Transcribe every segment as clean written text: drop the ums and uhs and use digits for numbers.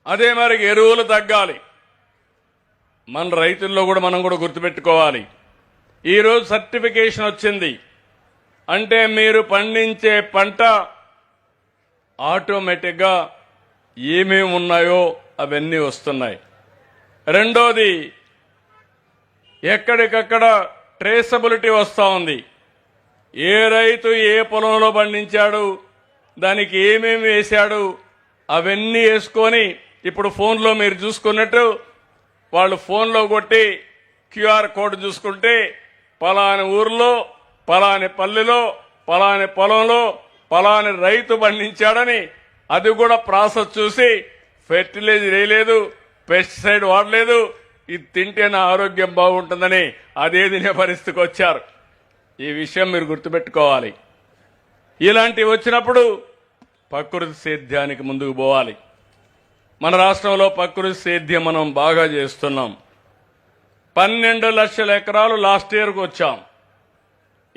అదే మరి ఎరువులు తగ్గాలి. మన రైతుల్లో కూడా మనం కూడా గుర్తుపెట్టుకోవాలి. ఈరోజు సర్టిఫికేషన్ వచ్చింది అంటే మీరు పండించే పంట ఆటోమేటిక్గా ఏమేమి ఉన్నాయో అవన్నీ వస్తున్నాయి. రెండోది, ఎక్కడికక్కడ ట్రేసబిలిటీ వస్తూ ఉంది. ఏ రైతు ఏ పొలంలో పండించాడు, దానికి ఏమేమి వేశాడు, అవన్నీ వేసుకొని ఇప్పుడు ఫోన్లో మీరు చూసుకున్నట్టు వాళ్ళు ఫోన్లో కొట్టి క్యూఆర్ కోడ్ చూసుకుంటే పలాని ఊర్లో పలాని పల్లెలో పలాని పొలంలో పలాని రైతు పండించాడని అది కూడా ప్రాసెస్ చూసి ఫెర్టిలైజర్ వేయలేదు, పెస్టిసైడ్ వాడలేదు, ఇది తింటే నా ఆరోగ్యం బాగుంటుందని అదే తినే పరిస్థితికి వచ్చారు. ఈ విషయం మీరు గుర్తుపెట్టుకోవాలి. ఇలాంటివి వచ్చినప్పుడు ప్రకృతి సేద్యానికి ముందుకు పోవాలి. మన రాష్ట్రంలో ప్రకృతి సేద్యం మనం బాగా చేస్తున్నాం. 12 లక్షల ఎకరాలు లాస్ట్ ఇయర్కి వచ్చాం.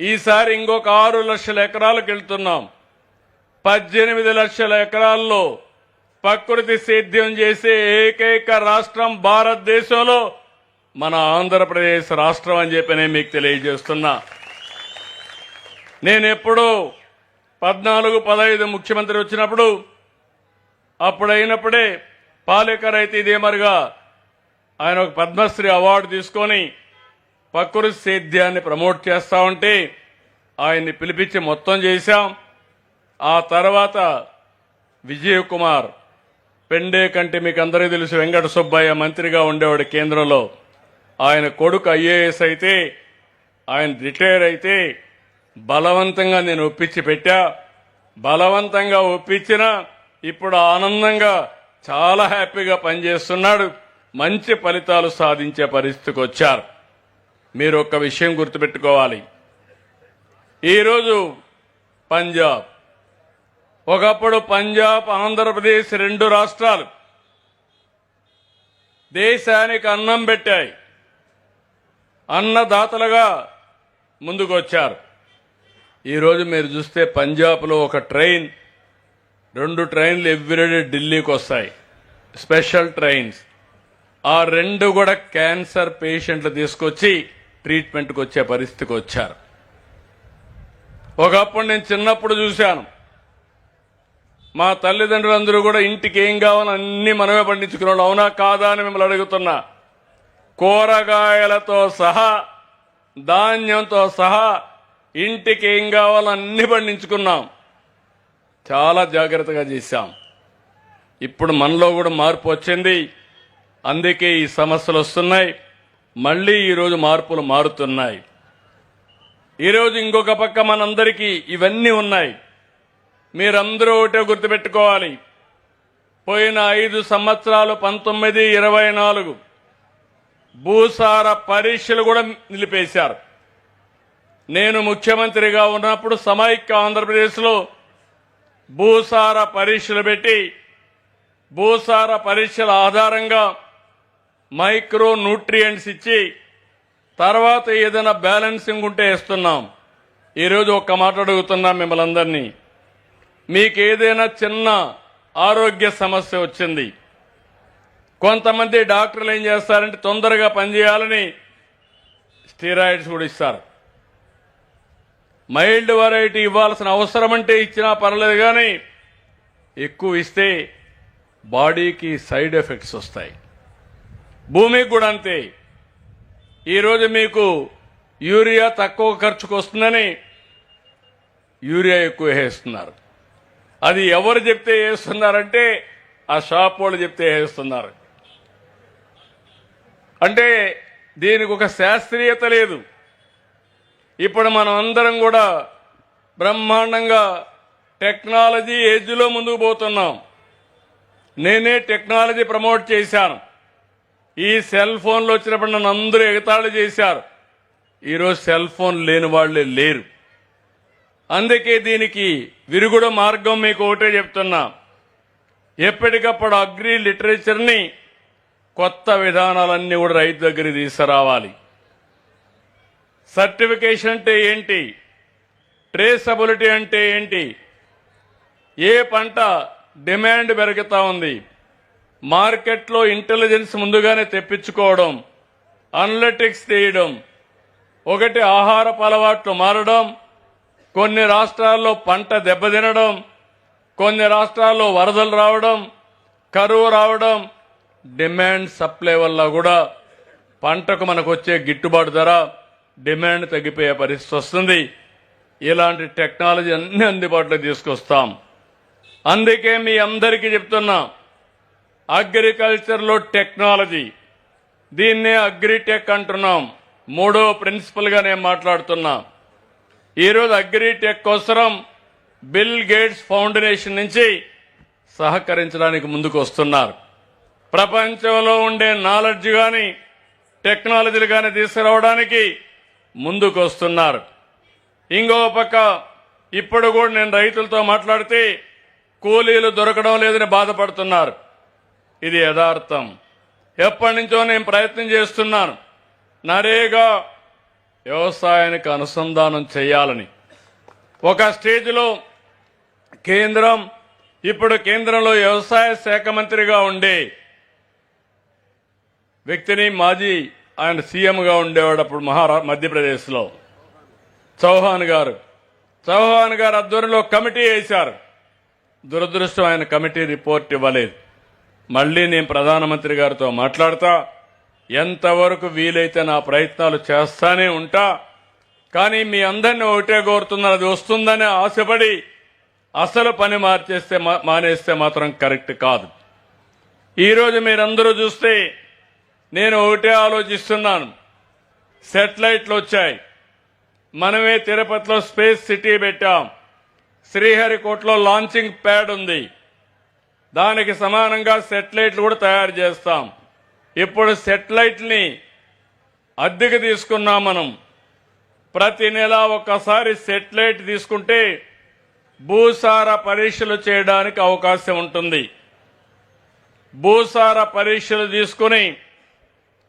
ఈసారి ఇంకొక 6 లక్షల ఎకరాలకు వెళ్తున్నాం. 18 లక్షల ఎకరాల్లో ప్రకృతి సేద్యం చేసే ఏకైక రాష్ట్రం భారతదేశంలో మన ఆంధ్రప్రదేశ్ రాష్ట్రం అని చెప్పి నేను మీకు తెలియజేస్తున్నా. నేను ఎప్పుడూ 14-15 ముఖ్యమంత్రి వచ్చినప్పుడు అప్పుడైనప్పుడే పాలేకర్ అయితే ఇదే మరిగా ఆయన ఒక పద్మశ్రీ అవార్డు తీసుకొని ప్రకృతి సేద్యాన్ని ప్రమోట్ చేస్తా ఉంటే ఆయన్ని పిలిపించి మొత్తం చేశాం. ఆ తర్వాత విజయ్ కుమార్ పెండే కంటే మీకు అందరికీ తెలుసు, వెంకట సుబ్బయ్య మంత్రిగా ఉండేవాడు కేంద్రంలో. ఆయన కొడుకు ఐఏఎస్ అయితే ఆయన రిటైర్ అయితే బలవంతంగా నేను ఒప్పించి పెట్టా. బలవంతంగా ఒప్పించిన ఇప్పుడు ఆనందంగా చాలా హ్యాపీగా పనిచేస్తున్నాడు. మంచి ఫలితాలు సాధించే పరిస్థితికి వచ్చారు. మీరు ఒక్క విషయం గుర్తుపెట్టుకోవాలి. ఈరోజు పంజాబ్, ఒకప్పుడు పంజాబ్ ఆంధ్రప్రదేశ్ 2 రాష్ట్రాలు దేశానికి అన్నం పెట్టాయి, అన్నదాతలుగా ముందుకు వచ్చారు. ఈరోజు మీరు చూస్తే పంజాబ్లో ఒక ట్రైన్ 2 ట్రైన్లు ఎవ్రీడే ఢిల్లీకి వస్తాయి, స్పెషల్ ట్రైన్స్. ఆ 2 కూడా క్యాన్సర్ పేషెంట్లు తీసుకొచ్చి ట్రీట్మెంట్కి వచ్చే పరిస్థితికి వచ్చారు. ఒకప్పుడు నేను చిన్నప్పుడు చూశాను, మా తల్లిదండ్రులందరూ కూడా ఇంటికి ఏం కావాలో అన్ని మనమే పండించుకున్నాడు. అవునా కాదా అని మిమ్మల్ని అడుగుతున్నా. కూరగాయలతో సహా ధాన్యంతో సహా ఇంటికి ఏం కావాలో అన్ని పండించుకున్నాం. చాలా జాగ్రత్తగా చేశాం. ఇప్పుడు మనలో కూడా మార్పు వచ్చింది. అందుకే ఈ సమస్యలు వస్తున్నాయి. మళ్లీ ఈరోజు మార్పులు మారుతున్నాయి. ఈరోజు ఇంకొక పక్క మనందరికీ ఇవన్నీ ఉన్నాయి. మీరందరూ ఒకటే గుర్తుపెట్టుకోవాలి. పోయిన 5 సంవత్సరాలు 19, 24 భూసార పరీక్షలు కూడా నిలిపేశారు. నేను ముఖ్యమంత్రిగా ఉన్నప్పుడు సమైక్య ఆంధ్రప్రదేశ్లో భూసార పరీక్షలు పెట్టి భూసార పరీక్షల ఆధారంగా మైక్రో న్యూట్రియంట్స్ ఇచ్చి తర్వాత ఏదైనా బ్యాలెన్సింగ్ ఉంటే ఇస్తున్నాం. ఈరోజు ఒక్క మాట అడుగుతున్నాం మిమ్మల్ని అందరినీ. మీకు ఏదైనా చిన్న ఆరోగ్య సమస్య వచ్చింది, కొంతమంది డాక్టర్లు ఏం చేస్తారంటే తొందరగా పనిచేయాలని స్టీరాయిడ్స్ కూడా ఇస్తారు. మైల్డ్ వెరైటీ ఇవ్వాల్సిన అవసరం అంటే ఇచ్చినా పర్లేదు, కానీ ఎక్కువ ఇస్తే బాడీకి సైడ్ ఎఫెక్ట్స్ వస్తాయి. భూమికి కూడా అంతే. ఈరోజు మీకు యూరియా తక్కువ ఖర్చుకు వస్తుందని యూరియా ఎక్కువ వేస్తున్నారు. అది ఎవరు చెప్తే వేస్తున్నారంటే ఆ షాప్ వాళ్ళు చెప్తే వేస్తున్నారు. అంటే దీనికి ఒక శాస్త్రీయత లేదు. ఇప్పుడు మనం అందరం కూడా బ్రహ్మాండంగా టెక్నాలజీ ఏజ్లో ముందుకు పోతున్నాం. నేనే టెక్నాలజీ ప్రమోట్ చేశాను. ఈ సెల్ ఫోన్లు వచ్చినప్పుడు నన్ను అందరూ ఎగతాళి చేశారు. ఈరోజు సెల్ ఫోన్ లేని వాళ్లే లేరు. అందుకే దీనికి విరుగుడు మార్గం మీకు ఒకటే చెప్తున్నా. ఎప్పటికప్పుడు అగ్రి లిటరేచర్ని కొత్త విధానాలన్నీ కూడా రైతు దగ్గరికి తీసుకురావాలి. సర్టిఫికేషన్ అంటే ఏంటి, ట్రేసబిలిటీ అంటే ఏంటి, ఏ పంట డిమాండ్ పెరుగుతా ఉంది, మార్కెట్లో ఇంటెలిజెన్స్ ముందుగానే తెప్పించుకోవడం, అనలిటిక్స్ తీయడం, ఒకటి ఆహారపు అలవాట్లు మారడం, కొన్ని రాష్ట్రాల్లో పంట దెబ్బతినడం, కొన్ని రాష్ట్రాల్లో వరదలు రావడం, కరువు రావడం, డిమాండ్ సప్లై వల్ల కూడా పంటకు మనకు వచ్చే గిట్టుబాటు ధర డిమాండ్ తగ్గిపోయే పరిస్థితి వస్తుంది. ఇలాంటి టెక్నాలజీ అన్ని అందుబాటులో తీసుకొస్తాం. అందుకే మీ అందరికీ చెప్తున్నా, అగ్రికల్చర్లో టెక్నాలజీ, దీన్నే అగ్రిటెక్ అంటున్నాం. మూడో ప్రిన్సిపల్గా నేను మాట్లాడుతున్నా. ఈరోజు అగ్రిటెక్ కోసం బిల్ గేట్స్ ఫౌండేషన్ నుంచి సహకరించడానికి ముందుకు వస్తున్నారు. ప్రపంచంలో ఉండే నాలెడ్జ్ కానీ టెక్నాలజీలు కానీ తీసుకురావడానికి ముందుకు వస్తున్నారు. ఇంకో పక్క ఇప్పుడు కూడా నేను రైతులతో మాట్లాడితే కూలీలు దొరకడం లేదని బాధపడుతున్నారు. ఇది యథార్థం. ఎప్పటి నుంచో నేను ప్రయత్నం చేస్తున్నాను, నరేగా వ్యవసాయానికి అనుసంధానం చేయాలని. ఒక స్టేజ్లో కేంద్రంలో వ్యవసాయ శాఖ మంత్రిగా ఉండే వ్యక్తిని, మాజీ ఆయన సీఎంగా ఉండేవాడు అప్పుడు మధ్యప్రదేశ్లో, చౌహాన్ గారు ఆధ్వర్యంలో కమిటీ వేశారు. దురదృష్టం, ఆయన కమిటీ రిపోర్ట్ ఇవ్వలేదు. మళ్లీ నేను ప్రధానమంత్రి గారితో మాట్లాడతా, ఎంతవరకు వీలైతే నా ప్రయత్నాలు చేస్తానే ఉంటా. కానీ మీ అందరినీ ఒకటే కోరుతున్నారు, అది వస్తుందని ఆశపడి అసలు పని మానేస్తే మాత్రం కరెక్ట్ కాదు. ఈరోజు మీరందరూ చూస్తే నేను ఒకటే ఆలోచిస్తున్నాను. శాటిలైట్లు వచ్చాయి, మనమే తిరుపతిలో స్పేస్ సిటీ పెట్టాం, శ్రీహరికోటలో లాంచింగ్ ప్యాడ్ ఉంది, దానికి సమానంగా శాటిలైట్లు కూడా తయారు చేస్తాం. ఇప్పుడు శాటిలైట్ని అద్దెకు తీసుకున్నాం మనం. ప్రతి నెల ఒక్కసారి శాటిలైట్ తీసుకుంటే భూసార పరీక్షలు చేయడానికి అవకాశం ఉంటుంది. భూసార పరీక్షలు తీసుకుని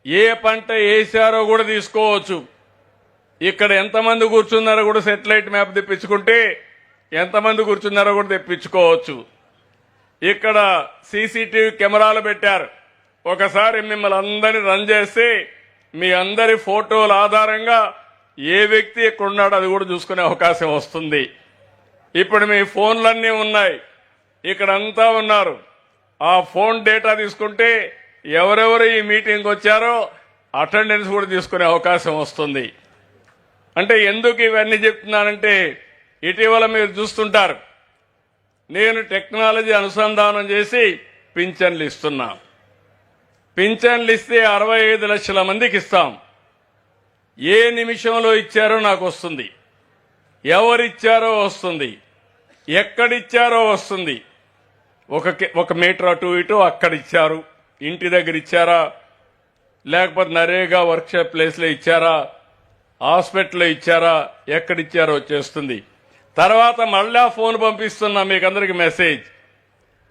ఏ పంట వేశారో కూడా తీసుకోవచ్చు. ఇక్కడ ఎంతమంది కూర్చున్నారో కూడా శాటిలైట్ మ్యాప్ తెప్పించుకుంటే ఎంతమంది కూర్చున్నారో కూడా తెప్పించుకోవచ్చు. ఇక్కడ సీసీటీవీ కెమెరాలు పెట్టారు. ఒకసారి మిమ్మల్ని అందరినీ రన్ చేస్తే మీ అందరి ఫోటోల ఆధారంగా ఏ వ్యక్తి ఎక్కడున్నాడో అది కూడా చూసుకునే అవకాశం వస్తుంది. ఇప్పుడు మీ ఫోన్లన్నీ ఉన్నాయి, ఇక్కడంతా ఉన్నారు. ఆ ఫోన్ డేటా తీసుకుంటే ఎవరెవరు ఈ మీటింగ్కి వచ్చారో అటెండెన్స్ కూడా తీసుకునే అవకాశం వస్తుంది. అంటే ఎందుకు ఇవన్నీ చెప్తున్నానంటే, ఇటీవల మీరు చూస్తుంటారు, నేను టెక్నాలజీ అనుసంధానం చేసి పింఛన్లు ఇస్తున్నా. పింఛన్లు ఇస్తే 65 లక్షల మందికి ఇస్తాం. ఏ నిమిషంలో ఇచ్చారో నాకు వస్తుంది, ఎవరిచ్చారో వస్తుంది, ఎక్కడిచ్చారో వస్తుంది. ఒక మీటర్ అటు ఇటు అక్కడ ఇచ్చారు, ఇంటి దగ్గర ఇచ్చారా, లేకపోతే నరేగా వర్క్షాప్ ప్లేస్లో ఇచ్చారా, హాస్పిటల్లో ఇచ్చారా, ఎక్కడిచ్చారో వచ్చేస్తుంది. తర్వాత మళ్ళా ఫోన్ పంపిస్తున్నా మీకు అందరికి మెసేజ్,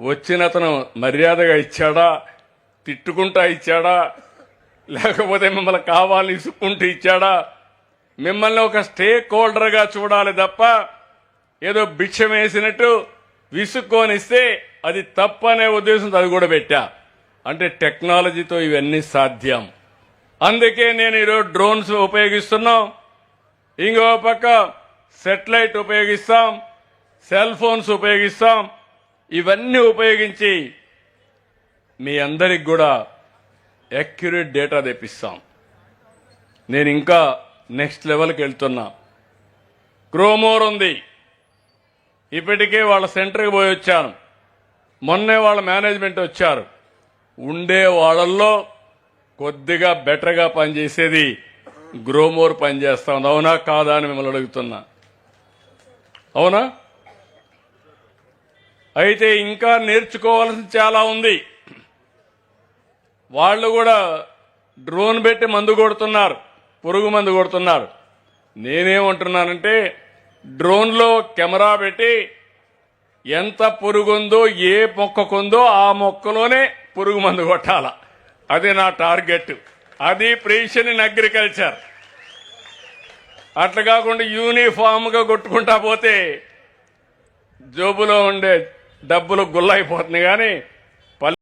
వచ్చిన అతను మర్యాదగా ఇచ్చాడా, తిట్టుకుంటా ఇచ్చాడా, లేకపోతే మిమ్మల్ని కావాలని ఇసుక్కుంటూ ఇచ్చాడా. మిమ్మల్ని ఒక స్టేక్ హోల్డర్గా చూడాలి తప్ప ఏదో భిక్షం వేసినట్టు విసుక్కొనిస్తే అది తప్పనే ఉద్దేశంతో అది కూడా పెట్టా. అంటే టెక్నాలజీతో ఇవన్నీ సాధ్యం. అందుకే నేను ఈరోజు డ్రోన్స్ ఉపయోగిస్తున్నాం, ఇంకో పక్క శాటిలైట్ ఉపయోగిస్తాం, సెల్ ఫోన్స్ ఉపయోగిస్తాం. ఇవన్నీ ఉపయోగించి మీ అందరికి కూడా యాక్యురేట్ డేటా తెప్పిస్తాం. నేను ఇంకా నెక్స్ట్ లెవెల్కి వెళ్తున్నా. గ్రోమోర్ ఉంది, ఇప్పటికే వాళ్ళ సెంటర్కి పోయి వచ్చాను. మొన్నే వాళ్ళ మేనేజ్మెంట్ వచ్చారు. ఉండే వాళ్ళల్లో కొద్దిగా బెటర్గా పనిచేసేది గ్రోమోర్ పనిచేస్తా ఉంది. అవునా కాదా అని మిమ్మల్ని అడుగుతున్నా. అవునా? అయితే ఇంకా నేర్చుకోవాల్సింది చాలా ఉంది. వాళ్ళు కూడా డ్రోన్ పెట్టి మందు కొడుతున్నారు, పురుగు మందు కొడుతున్నారు. నేనేమంటున్నానంటే, డ్రోన్లో కెమెరా పెట్టి ఎంత పురుగుందో ఏ మొక్కకుందో ఆ మొక్కలోనే పురుగు మందు కొట్టాల. అది నా టార్గెట్. అది ప్రిసిషన్ ఇన్ అగ్రికల్చర్. అట్లా కాకుండా యూనిఫామ్గా కొట్టుకుంటా పోతే జోబులో ఉండే డబ్బులు గుల్లైపోతుంది, కానీ